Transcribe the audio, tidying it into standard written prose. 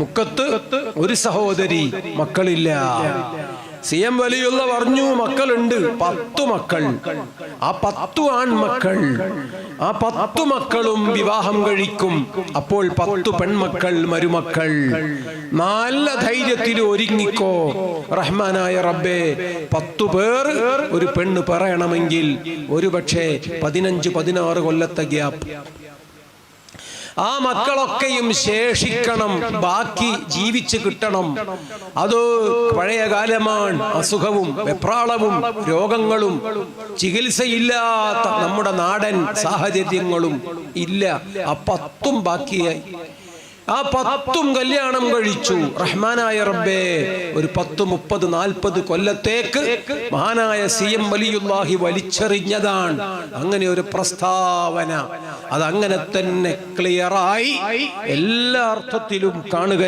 മുക്കത്ത് ഒരു സഹോദരി, മക്കളില്ല. CM വലിയുള്ള പറഞ്ഞു മക്കളുണ്ട്, 10 മക്കൾ. ആ 10 ആൺമക്കൾ, ആ 10 മക്കളും വിവാഹം കഴിക്കും. അപ്പോൾ 10 പെൺമക്കൾ, മരുമക്കൾ. നല്ല ധൈര്യത്തിൽ ഒരുങ്ങിക്കോ റഹ്മാനായ റബ്ബേ. 10 പേർ ഒരു പെണ്ണ് പറയണമെങ്കിൽ ഒരുപക്ഷെ 15-16 കൊല്ലത്തെ ഗ്യാപ്പ്. ആ മക്കളൊക്കെയും ശേഷിക്കണം, ബാക്കി ജീവിച്ച് കിട്ടണം. അത് പഴയ കാലമാണ്. അസുഖവും വെപ്രാളവും രോഗങ്ങളും ചികിത്സയില്ലാത്ത നമ്മുടെ നാടൻ സാഹചര്യങ്ങളും ഇല്ല. ആ 10 ബാക്കിയായി. ആ 10 കല്യാണം കഴിച്ചു. റഹ്മാനായ റബ്ബേ, ഒരു 10, 30, 40 കൊല്ലത്തേക്ക് മഹാനായ CM വലിയുല്ലാഹി വലിച്ചെറിഞ്ഞതാണ് അങ്ങനെ ഒരു പ്രസ്താവന. അതങ്ങനെ തന്നെ ക്ലിയറായി എല്ലാ അർത്ഥത്തിലും കാണുക.